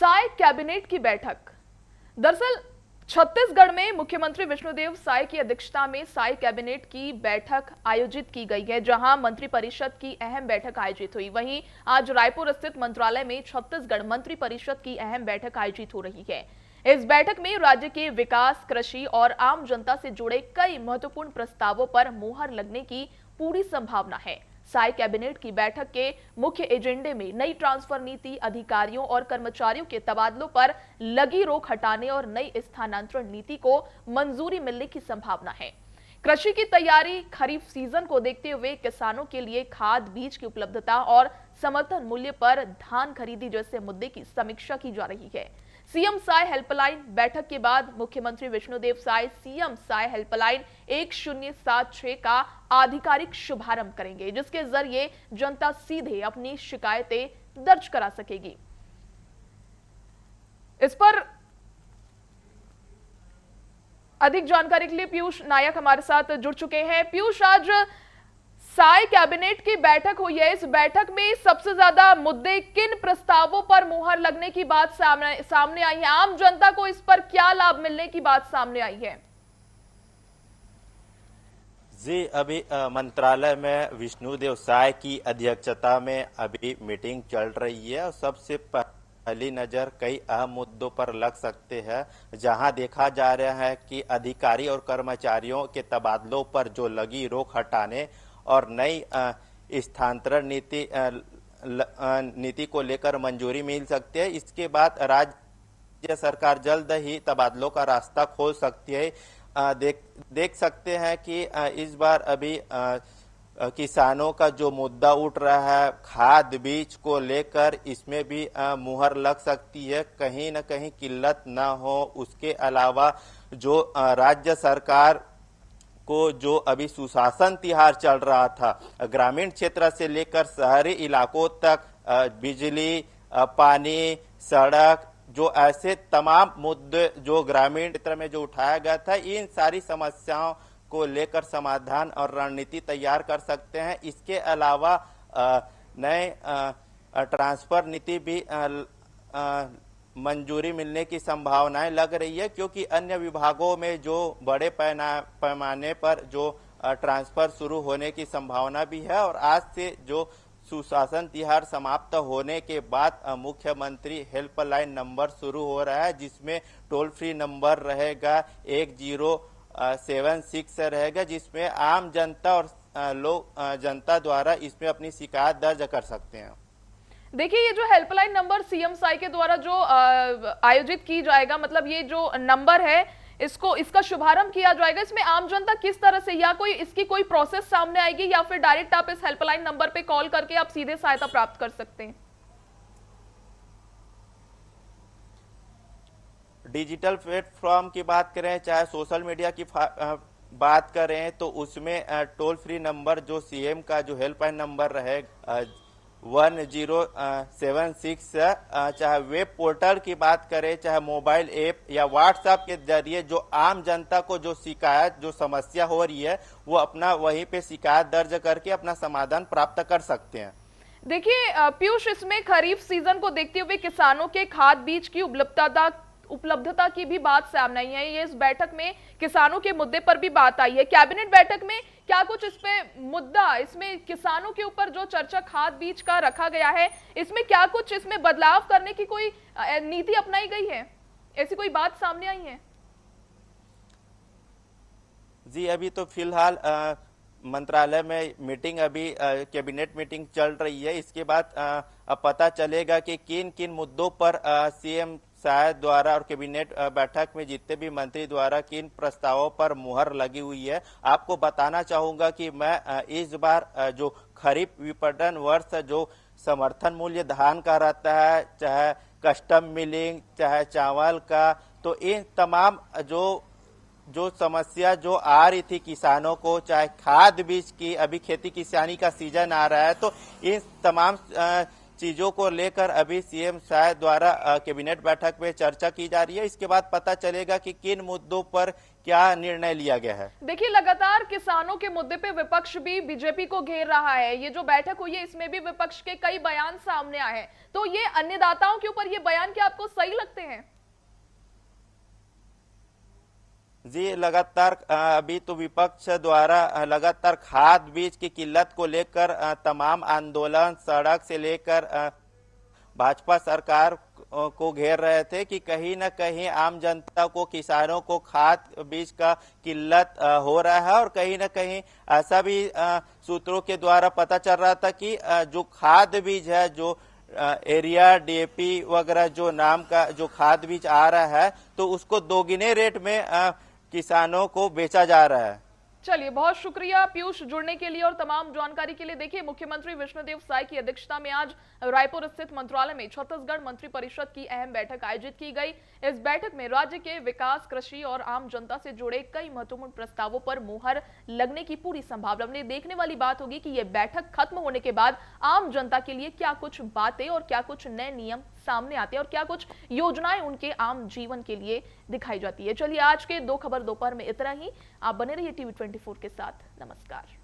Sai cabinet की बैठक। दरअसल छत्तीसगढ़ में मुख्यमंत्री विष्णुदेव साय की अध्यक्षता में साय कैबिनेट की बैठक आयोजित की गई है, जहां मंत्रिपरिषद की अहम बैठक आयोजित हुई। वहीं आज रायपुर स्थित मंत्रालय में छत्तीसगढ़ मंत्रिपरिषद की अहम बैठक आयोजित हो रही है। इस बैठक में राज्य के विकास, कृषि और आम जनता से जुड़े कई महत्वपूर्ण प्रस्तावों पर मुहर लगने की पूरी संभावना है। साय कैबिनेट की बैठक के मुख्य एजेंडे में नई ट्रांसफर नीति, अधिकारियों और कर्मचारियों के तबादलों पर लगी रोक हटाने और नई स्थानांतरण नीति को मंजूरी मिलने की संभावना है। कृषि की तैयारी, खरीफ सीजन को देखते हुए किसानों के लिए खाद, बीज की उपलब्धता और समर्थन मूल्य पर धान खरीदी जैसे मुद्दे की समीक्षा की जा रही है। सीएम साय हेल्पलाइन बैठक के बाद मुख्यमंत्री विष्णुदेव साय सीएम साय हेल्पलाइन 1076 का आधिकारिक शुभारंभ करेंगे, जिसके जरिए जनता सीधे अपनी शिकायतें दर्ज करा सकेगी। इस पर अधिक जानकारी के लिए पीयूष नायक हमारे साथ जुड़ चुके हैं। पीयूष, आज साय कैबिनेट की बैठक हुई है। इस बैठक में सबसे ज्यादा मुद्दे किन प्रस्तावों पर मुहर लगने की बात सामने आई है? आम जनता को इस पर क्या लाभ मिलने की बात सामने आई है? जी, अभी मंत्रालय में विष्णुदेव साय की अध्यक्षता में अभी मीटिंग चल रही है और सबसे पहली नजर कई अहम मुद्दों पर लग सकते हैं, जहां देखा जा रहा है कि अधिकारी और कर्मचारियों के तबादलों पर जो लगी रोक हटाने और नई स्थानांतरण नीति को लेकर मंजूरी मिल सकती है। इसके बाद राज्य सरकार जल्द ही तबादलों का रास्ता खोल सकती है। देख सकते हैं कि इस बार अभी किसानों का जो मुद्दा उठ रहा है खाद बीज को लेकर, इसमें भी मुहर लग सकती है, कहीं न कहीं किल्लत ना हो। उसके अलावा जो राज्य सरकार को जो अभी सुशासन तिहार चल रहा था, ग्रामीण क्षेत्र से लेकर शहरी इलाकों तक बिजली, पानी, सड़क, जो ऐसे तमाम मुद्दे जो ग्रामीण क्षेत्र में जो उठाया गया था, इन सारी समस्याओं को लेकर समाधान और रणनीति तैयार कर सकते हैं। इसके अलावा नए ट्रांसफर नीति भी मंजूरी मिलने की संभावनाएं लग रही है, क्योंकि अन्य विभागों में जो बड़े पैमाने पर जो ट्रांसफर शुरू होने की संभावना भी है। और आज से जो सुशासन तिहार समाप्त होने के बाद मुख्यमंत्री हेल्पलाइन नंबर शुरू हो रहा है, जिसमें टोल फ्री नंबर रहेगा 1076 रहेगा, जिसमें आम जनता और जनता द्वारा इसमें अपनी शिकायत दर्ज कर सकते हैं। देखिए, ये जो हेल्पलाइन नंबर सीएम साय के द्वारा जो आयोजित की जाएगा, मतलब ये जो नंबर है इसका शुभारंभ किया जाएगा, इसमें आम जनता किस तरह से या कोई इसकी कोई प्रोसेस सामने आएगी या फिर डायरेक्ट आप इस हेल्पलाइन नंबर पे कॉल करके आप सीधे सहायता प्राप्त कर सकते हैं? डिजिटल प्लेटफॉर्म की बात करें, चाहे सोशल मीडिया की बात करें, तो उसमें टोल फ्री नंबर जो सीएम का जो हेल्पलाइन नंबर रहेगा 1076, चाहे वेब पोर्टल की बात करें, चाहे मोबाइल ऐप या व्हाट्सएप के जरिए जो आम जनता को जो शिकायत, जो समस्या हो रही है, वो अपना वहीं पे शिकायत दर्ज करके अपना समाधान प्राप्त कर सकते हैं। देखिए पीयूष, इसमें खरीफ सीजन को देखते हुए किसानों के खाद बीज की उपलब्धता की भी बात सामने आई है। ये इस बैठक में किसानों के मुद्दे पर भी बात आई है। कैबिनेट बैठक में क्या कुछ इस पे मुद्दा, इसमें किसानों के ऊपर जो चर्चा खाद बीज का रखा गया है, इसमें क्या कुछ इसमें बदलाव करने की कोई नीति अपनाई गई है? ऐसी कोई बात सामने आई है? जी, अभी तो फिलहाल मंत्रालय में मीटिंग, अभी कैबिनेट मीटिंग चल रही है। इसके बाद अब पता चलेगा कि किन किन मुद्दों पर सीएम साय द्वारा और कैबिनेट बैठक में जितने भी मंत्री द्वारा किन प्रस्तावों पर मुहर लगी हुई है। आपको बताना चाहूंगा कि मैं इस बार जो खरीफ विपणन वर्ष जो समर्थन मूल्य धान का रहता है, चाहे कस्टम मिलिंग, चाहे चावल का, तो इन तमाम जो समस्या जो आ रही थी किसानों को, चाहे खाद बीज की, अभी खेती किसानी का सीजन आ रहा है, तो इन तमाम चीजों को लेकर अभी सीएम साय द्वारा कैबिनेट बैठक में चर्चा की जा रही है। इसके बाद पता चलेगा कि किन मुद्दों पर क्या निर्णय लिया गया है। देखिए, लगातार किसानों के मुद्दे पे विपक्ष भी बीजेपी को घेर रहा है। ये जो बैठक हुई है इसमें भी विपक्ष के कई बयान सामने आए हैं। तो ये अन्नदाताओं के ऊपर ये बयान क्या आपको सही लगते हैं? जी, लगातार अभी तो विपक्ष द्वारा लगातार खाद बीज की किल्लत को लेकर तमाम आंदोलन सड़क से लेकर भाजपा सरकार को घेर रहे थे कि कहीं न कहीं आम जनता को, किसानों को खाद बीज का किल्लत हो रहा है। और कहीं न कहीं ऐसा भी सूत्रों के द्वारा पता चल रहा था कि जो खाद बीज है, जो एरिया डीएपी वगैरह जो नाम का जो खाद बीज आ रहा है, तो उसको दोगुने रेट में किसानों को बेचा जा रहा है। चलिए, बहुत शुक्रिया पीयूष जुड़ने के लिए और तमाम जानकारी के लिए। देखिए, मुख्यमंत्री विष्णुदेव साय की अध्यक्षता में आज रायपुर स्थित मंत्रालय में छत्तीसगढ़ मंत्रिपरिषद की अहम बैठक आयोजित की गई। इस बैठक में राज्य के विकास, कृषि और आम जनता से जुड़े कई महत्वपूर्ण प्रस्तावों पर मुहर लगने की पूरी संभावना। हमने देखने वाली बात होगी कि यह बैठक खत्म होने के बाद आम जनता के लिए क्या कुछ बातें और क्या कुछ नए नियम सामने आते हैं और क्या कुछ योजनाएं उनके आम जीवन के लिए दिखाई जाती है। चलिए, आज के 2 खबर दोपहर में इतना ही। आप बने रहिए टीवी 24 के साथ। नमस्कार।